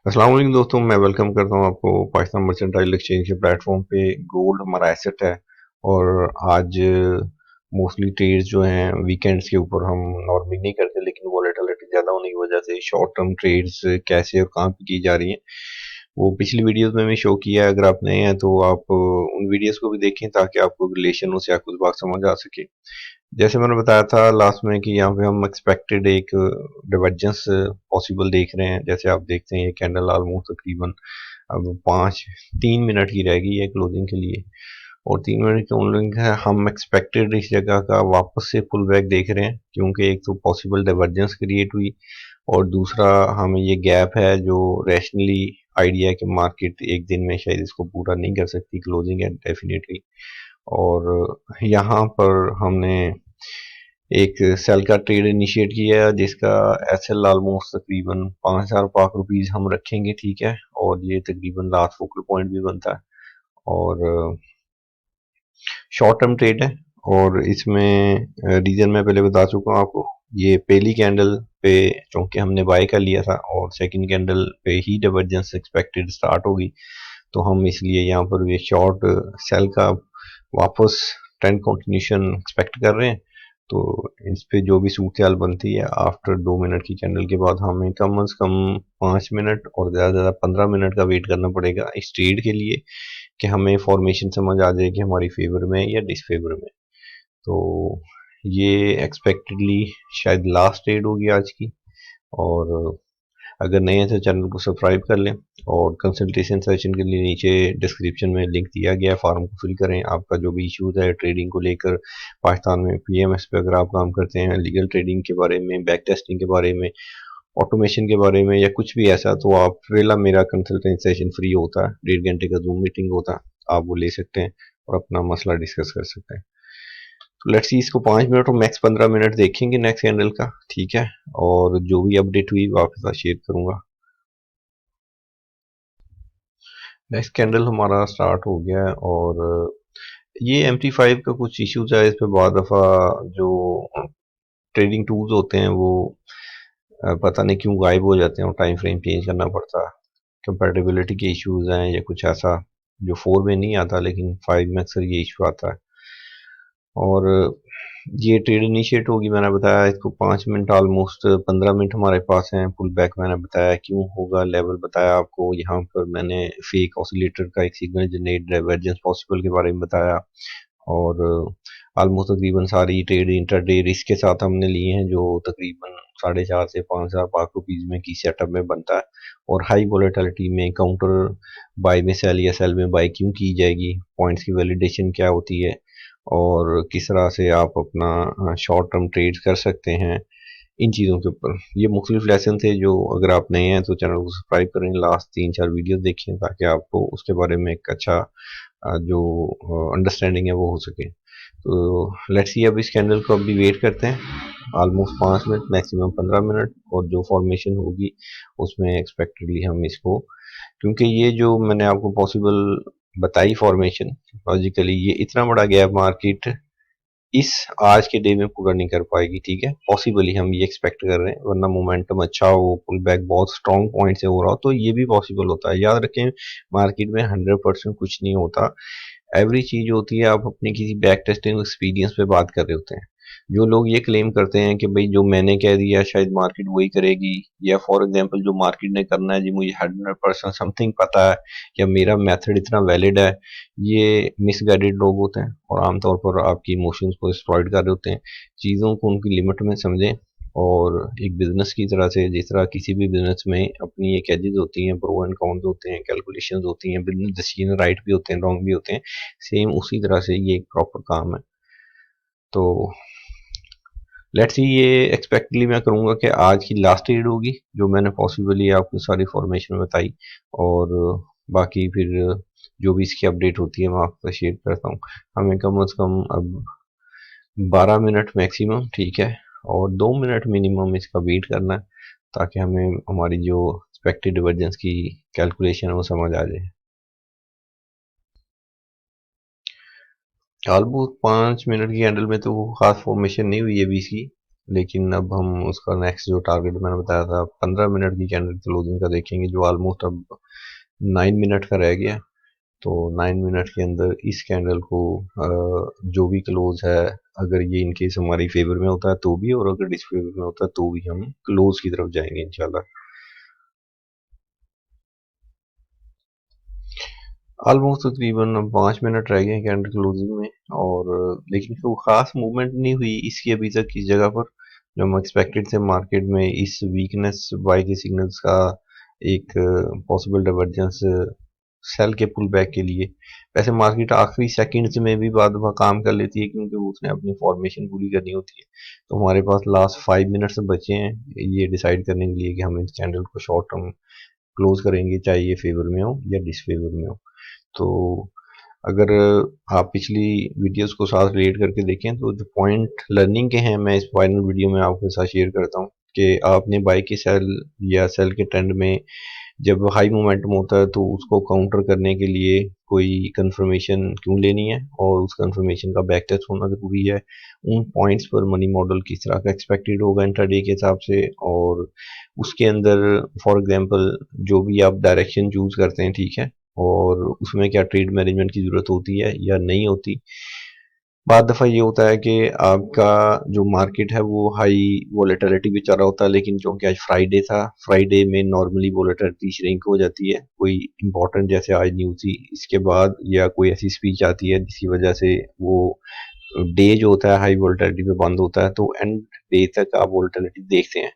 अस्सलाम वालेकुम दोस्तों, मैं वेलकम करता हूं आपको पाकिस्तान मर्चेंटाइल एक्सचेंज के प्लेटफॉर्म पे। गोल्ड हमारा एसेट है और आज मोस्टली ट्रेड्स जो हैं वीकेंड्स के ऊपर हम नॉर्मली नहीं करते, लेकिन वॉलेटिलिटी ज़्यादा होने की वजह से शॉर्ट टर्म ट्रेड्स कैसे और कहाँ पे की जा रही हैं वो पिछली वीडियोस में भी शो किया है। अगर आप नए हैं तो आप उन वीडियोस को भी देखें ताकि आपको रिलेशन हो या कुछ बात समझ आ सके। जैसे मैंने बताया था लास्ट में कि यहाँ पे हम एक्सपेक्टेड एक डिवर्जेंस पॉसिबल देख रहे हैं। जैसे आप देखते हैं ये कैंडल ऑलमोस्ट तकरीबन अब 3 मिनट की रह गई है क्लोजिंग के लिए, और 3 मिनट की क्लोजिंग है। हम एक्सपेक्टेड इस जगह का वापस से पुल बैक देख रहे हैं, क्योंकि एक तो पॉसिबल डिवर्जेंस क्रिएट हुई और दूसरा हमें ये गैप है जो रैशनली आइडिया है कि मार्केट एक दिन में शायद इसको पूरा नहीं कर सकती, क्लोजिंग है डेफिनेटली। और यहाँ पर हमने एक सेल का ट्रेड इनिशिएट किया है जिसका एसएल ऑलमोस्ट तकरीबन 5,000 पाक रुपीज हम रखेंगे, ठीक है। और ये तकरीबन लास्ट फोकल पॉइंट भी बनता है और शॉर्ट टर्म ट्रेड है। और इसमें रीजन मैं पहले बता चुका हूँ आपको। ये पहली कैंडल पे चूंकि हमने बाय कर लिया था और सेकंड कैंडल पे ही डिवर्जेंस एक्सपेक्टेड स्टार्ट होगी, तो हम इसलिए यहाँ पर ये शॉर्ट सेल का वापस ट्रेंड कंटिन्यूशन एक्सपेक्ट कर रहे हैं। तो इस पे जो भी सूरत हाल बनती है आफ्टर 2 मिनट की कैंडल के बाद हमें कम अज कम 5 मिनट और ज़्यादा से ज़्यादा 15 मिनट का वेट करना पड़ेगा इस ट्रेड के लिए कि हमें फॉर्मेशन समझ आ जाए कि हमारी फेवर में या डिसफेवर में। तो ये एक्सपेक्टेडली शायद लास्ट ट्रेड होगी आज की। और अगर नए हैं तो चैनल को सब्सक्राइब कर लें और कंसल्टेशन सेशन के लिए नीचे डिस्क्रिप्शन में लिंक दिया गया है, फॉर्म को फिल करें। आपका जो भी इश्यूज है ट्रेडिंग को लेकर पाकिस्तान में पीएमएस पे अगर आप काम करते हैं, लीगल ट्रेडिंग के बारे में, बैक टेस्टिंग के बारे में, ऑटोमेशन के बारे में या कुछ भी ऐसा, तो आप फिलहाल मेरा कंसल्टेशन सेशन फ्री होता है, 1.5 घंटे का जूम मीटिंग होता है, आप वो ले सकते हैं और अपना मसला डिस्कस कर सकते हैं। तो लेट्स सी, इसको 5 मिनट और मैक्स 15 मिनट देखेंगे नेक्स्ट कैंडल का, ठीक है। और जो भी अपडेट हुई वो आपके साथ शेयर करूंगा। नेक्स्ट कैंडल हमारा स्टार्ट हो गया है और ये MT5 का कुछ इश्यूज है। इस पे बहुत दफ़ा जो ट्रेडिंग टूल्स होते हैं वो पता नहीं क्यों गायब हो जाते हैं और टाइम फ्रेम चेंज करना पड़ता है। कंपैटिबिलिटी के इश्यूज हैं या कुछ ऐसा जो 4 में नहीं आता लेकिन 5 में अक्सर ये इशू आता है। और ये ट्रेड इनिशिएट होगी, मैंने बताया इसको 5 मिनट ऑलमोस्ट 15 मिनट हमारे पास हैं। पुल बैक मैंने बताया क्यों होगा, लेवल बताया आपको। यहाँ पर मैंने फेक ऑसिलेटर का एक सिग्नल जनरेट डाइवर्जेंस पॉसिबल के बारे में बताया। और ऑलमोस्ट तकरीबन सारी ट्रेड इंटरडे रिस्क के साथ हमने लिए हैं, जो तकरीबन 4,500 से 5,000 पाक रुपीज में की सेटअप में बनता है। और हाई वोलेटिलिटी में काउंटर बाय में सेल या सेल में बाय क्यों की जाएगी, पॉइंट्स की वैलिडेशन क्या होती है और किस तरह से आप अपना शॉर्ट टर्म ट्रेड कर सकते हैं, इन चीज़ों के ऊपर ये मुख्तलिफ लेसन थे। जो अगर आप नए हैं तो चैनल को सब्सक्राइब करें, लास्ट 3-4 वीडियो देखें ताकि आपको उसके बारे में एक अच्छा जो अंडरस्टैंडिंग है वो हो सके। तो लेट्स सी, अब इस कैंडल को अभी वेट करते हैं ऑलमोस्ट 5 मिनट मैक्सिमम 15 मिनट, और जो फॉर्मेशन होगी उसमें एक्सपेक्टेडली हम इसको, क्योंकि ये जो मैंने आपको पॉसिबल बताई फॉर्मेशन, लॉजिकली ये इतना बड़ा गैप मार्केट इस आज के डे में पूरा नहीं कर पाएगी, ठीक है। पॉसिबली हम ये एक्सपेक्ट कर रहे हैं, वरना मोमेंटम अच्छा हो, पुल बैक बहुत स्ट्रॉन्ग पॉइंट से हो रहा हो तो ये भी पॉसिबल होता है। याद रखें, मार्केट में 100% कुछ नहीं होता। एवरी चीज होती है, आप अपने किसी बैक टेस्टिंग एक्सपीरियंस पे बात कर रहे होते हैं। जो लोग ये क्लेम करते हैं कि भाई जो मैंने कह दिया शायद मार्केट वही करेगी, या फॉर एग्जांपल जो मार्केट ने करना है जी मुझे 100% समथिंग पता है या मेरा मेथड इतना वैलिड है, ये मिसगाइडेड लोग होते हैं और आमतौर पर आपकी इमोशंस को एक्सप्लॉइट कर रहे होते हैं। चीज़ों को उनकी लिमिट में समझें और एक बिजनेस की तरह से, जिस तरह किसी भी बिजनेस में अपनी एक एजेस होती हैं, प्रो एंड कॉन्स होते हैं, कैलकुलेशंस होती हैं, बिजनेस डिसीजन राइट भी होते हैं, रॉन्ग भी होते हैं, सेम उसी तरह से ये एक प्रॉपर काम है। तो लेट्स सी, ये एक्सपेक्टली मैं करूँगा कि आज की लास्ट ट्रेड होगी जो मैंने पॉसिबली आपको सारी फॉर्मेशन बताई। और बाकी फिर जो भी इसकी अपडेट होती है मैं आपको शेयर करता हूँ। हमें कम अज़ कम अब 12 मिनट मैक्सिमम, ठीक है, और 2 मिनट मिनिमम इसका वेट करना है ताकि हमें हमारी जो एक्सपेक्टेड डिवर्जेंस की कैलकुलेशन है वो समझ आ जाए। ऑलमोस्ट 5 मिनट की हैंडल में तो खास फॉर्मेशन नहीं हुई है अभी इसकी। लेकिन अब हम उसका नेक्स्ट जो टारगेट मैंने बताया था 15 मिनट की कैंडल क्लोजिंग का देखेंगे, जो ऑलमोस्ट अब 9 मिनट का रह गया। तो 9 मिनट के अंदर इस कैंडल को जो भी क्लोज है, अगर ये इनकेस हमारी फेवर में होता है तो भी, और अगर डिसफेवर में होता है तो भी हम क्लोज की तरफ जाएंगे इंशाल्लाह। ऑलमोस्ट तकरीबन 5 मिनट रह गए हैं कैंडल क्लोजिंग में, और लेकिन कोई खास मूवमेंट नहीं हुई इसकी अभी तक इस जगह पर, जो हम एक्सपेक्टेड थे मार्केट में इस वीकनेस बाय के सिग्नल्स का एक पॉसिबल डाइवर्जेंस सेल के पुल बैक के लिए। वैसे मार्केट आखिरी सेकंड्स में भी बाद दफा काम कर लेती है, क्योंकि उसने अपनी फॉर्मेशन पूरी करनी होती है। तो हमारे पास लास्ट 5 मिनट्स बचे हैं ये डिसाइड करने के लिए कि हम इस कैंडल को शॉर्ट टर्म क्लोज करेंगे, चाहे ये फेवर में हो या डिसफेवर में हो। तो अगर आप पिछली वीडियोस को साथ रिलेट करके देखें तो जो पॉइंट लर्निंग के हैं, मैं इस फाइनल वीडियो में आपके साथ शेयर करता हूँ कि आपने बाई के सेल या सेल के ट्रेंड में जब हाई मोमेंटम होता है तो उसको काउंटर करने के लिए कोई कंफर्मेशन क्यों लेनी है, और उस कंफर्मेशन का बैक टेस्ट होना जरूरी है। उन पॉइंट्स पर मनी मॉडल किस तरह का एक्सपेक्टेड होगा इंट्राडे के हिसाब से, और उसके अंदर फॉर एग्जांपल जो भी आप डायरेक्शन चूज करते हैं, ठीक है, और उसमें क्या ट्रेड मैनेजमेंट की ज़रूरत होती है या नहीं होती। बाद दफ़ा ये होता है कि आपका जो मार्केट है वो हाई वोलेटिलिटी पे चल रहा होता है, लेकिन क्योंकि आज फ्राइडे था, फ्राइडे में नॉर्मली वोलेटिलिटी श्रिंक हो जाती है, कोई इंपॉर्टेंट जैसे आज न्यूज़ थी इसके बाद, या कोई ऐसी स्पीच आती है जिसकी वजह से वो डे जो होता है हाई वोलेटिलिटी पे बंद होता है, तो एंड डे तक आप वोलेटिलिटी देखते हैं।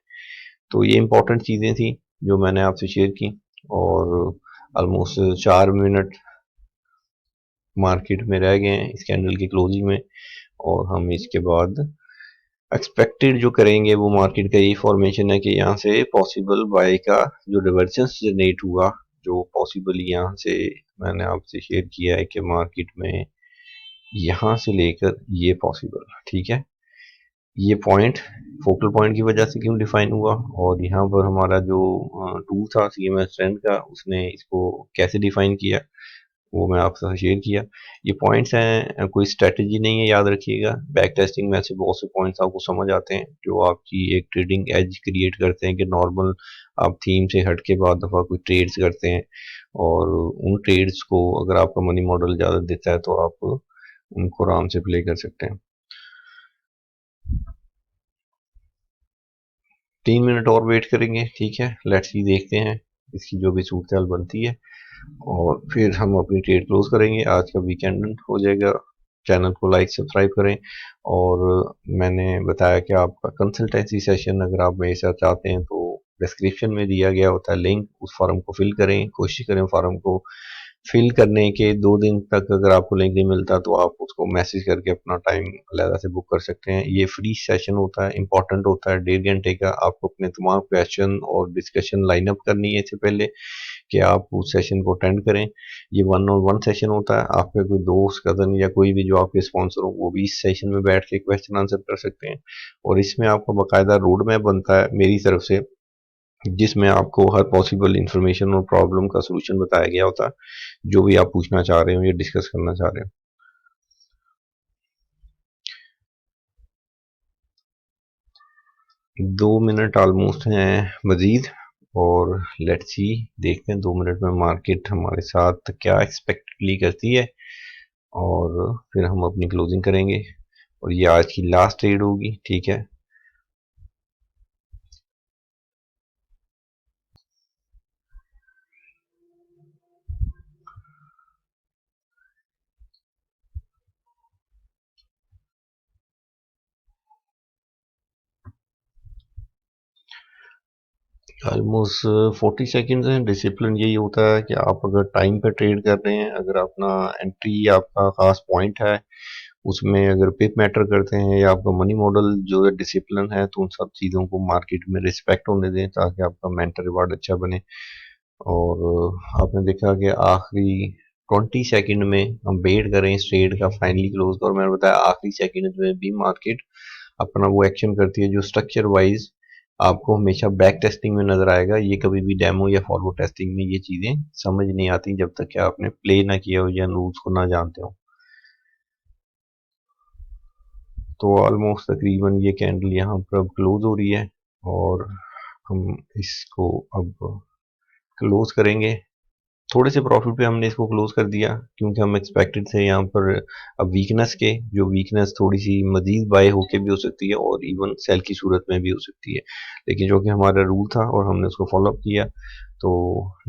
तो ये इंपॉर्टेंट चीज़ें थी जो मैंने आपसे शेयर की, और ऑलमोस्ट 4 मिनट मार्केट में रह गए हैं इस कैंडल की क्लोजिंग में, और हम इसके बाद एक्सपेक्टेड जो करेंगे वो मार्केट का यही फॉर्मेशन है कि यहाँ से पॉसिबल बाय का जो डिवर्जेंस जनरेट हुआ, जो पॉसिबली यहाँ से मैंने आपसे शेयर किया है कि मार्केट में यहाँ से लेकर ये पॉसिबल, ठीक है, ये पॉइंट फोकल पॉइंट की वजह से क्यों डिफाइन हुआ, और यहाँ पर हमारा जो टूल था CMS ट्रेंड का उसने इसको कैसे डिफाइन किया, वो मैं आपके साथ शेयर किया। ये पॉइंट्स हैं, कोई स्ट्रेटजी नहीं है, याद रखिएगा। बैक टेस्टिंग में से बहुत से पॉइंट्स आपको समझ आते हैं जो आपकी एक ट्रेडिंग एज क्रिएट करते हैं कि नॉर्मल आप थीम से हट के बाद दफ़ा कोई ट्रेड्स करते हैं, और उन ट्रेड्स को अगर आपका मनी मॉडल ज़्यादा देता है तो आप उनको आराम से प्ले कर सकते हैं। 3 मिनट और वेट करेंगे, ठीक है, लेट्स सी, देखते हैं इसकी जो भी सूरत हाल बनती है, और फिर हम अपनी ट्रेड क्लोज करेंगे। आज का वीकेंड हो जाएगा। चैनल को लाइक सब्सक्राइब करें, और मैंने बताया कि आपका कंसल्टेंसी सेशन अगर आप मेरे साथ चाहते हैं तो डिस्क्रिप्शन में दिया गया होता है लिंक, उस फॉर्म को फिल करें, कोशिश करें फॉर्म को फिल करने के 2 दिन तक अगर आपको लिंक नहीं मिलता तो आप उसको मैसेज करके अपना टाइम अलहदा से बुक कर सकते हैं। ये फ्री सेशन होता है, इंपॉर्टेंट होता है, 1.5 घंटे का। आपको अपने तमाम क्वेश्चन और डिस्कशन लाइन अप करनी है इससे पहले कि आप उस सेशन को अटेंड करें। ये 1-on-1 सेशन होता है, आपके कोई दोस्त, कज़न या कोई भी जो आपके स्पॉन्सर हो वो भी इस सेशन में बैठ के क्वेश्चन आंसर कर सकते हैं, और इसमें आपका बाकायदा रोड मैप बनता है मेरी तरफ से, जिसमें आपको हर पॉसिबल इंफॉर्मेशन और प्रॉब्लम का सलूशन बताया गया होता है, जो भी आप पूछना चाह रहे हो या डिस्कस करना चाह रहे हो। 2 मिनट ऑलमोस्ट हैं मजीद, और लेट्स सी, देखते हैं 2 मिनट में मार्केट हमारे साथ क्या एक्सपेक्टली करती है, और फिर हम अपनी क्लोजिंग करेंगे, और ये आज की लास्ट ट्रेड होगी, ठीक है। ऑलमोस्ट 40 सेकेंड्स हैं। डिसिप्लिन यही होता है कि आप अगर टाइम पे ट्रेड कर रहे हैं, अगर अपना एंट्री आपका खास पॉइंट है उसमें अगर पिप मैटर करते हैं, या आपका मनी मॉडल जो है डिसिप्लिन है, तो उन सब चीज़ों को मार्केट में रिस्पेक्ट होने दें ताकि आपका मेंटर रिवार्ड अच्छा बने। और आपने देखा कि आखिरी 20 सेकंड में हम वेट करें इस ट्रेड का फाइनली क्लोज, और मैंने बताया आखिरी सेकंड में भी मार्केट अपना वो एक्शन करती है जो स्ट्रक्चर वाइज आपको हमेशा बैक टेस्टिंग में नजर आएगा। ये कभी भी डेमो या फॉरवर्ड टेस्टिंग में ये चीज़ें समझ नहीं आती जब तक कि आपने प्ले ना किया हो या रूल्स को ना जानते हो। तो ऑलमोस्ट तकरीबन ये कैंडल यहाँ पर अब क्लोज हो रही है और हम इसको अब क्लोज करेंगे। थोड़े से प्रॉफिट पे हमने इसको क्लोज कर दिया क्योंकि हम एक्सपेक्टेड थे यहाँ पर अब वीकनेस के, जो वीकनेस थोड़ी सी मजीद बाय होके भी हो सकती है और इवन सेल की सूरत में भी हो सकती है, लेकिन जो कि हमारा रूल था और हमने उसको फॉलो अप किया। तो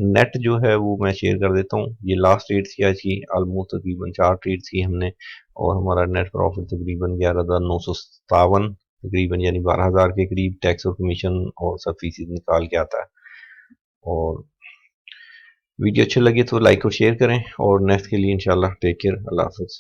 नेट जो है वो मैं शेयर कर देता हूँ। ये लास्ट ट्रेड थी आज की, ऑलमोस्ट तकरीबन 4 ट्रेड की हमने, और हमारा नेट प्रॉफिट तकरीबन 11,957 तकरीबन, यानी 12,000 के करीब टैक्स और कमीशन और सब फीस निकाल के आता है। और वीडियो अच्छी लगी तो लाइक और शेयर करें, और नेक्स्ट के लिए इंशाल्लाह टेक केयर, अल्लाह हाफ़िज़।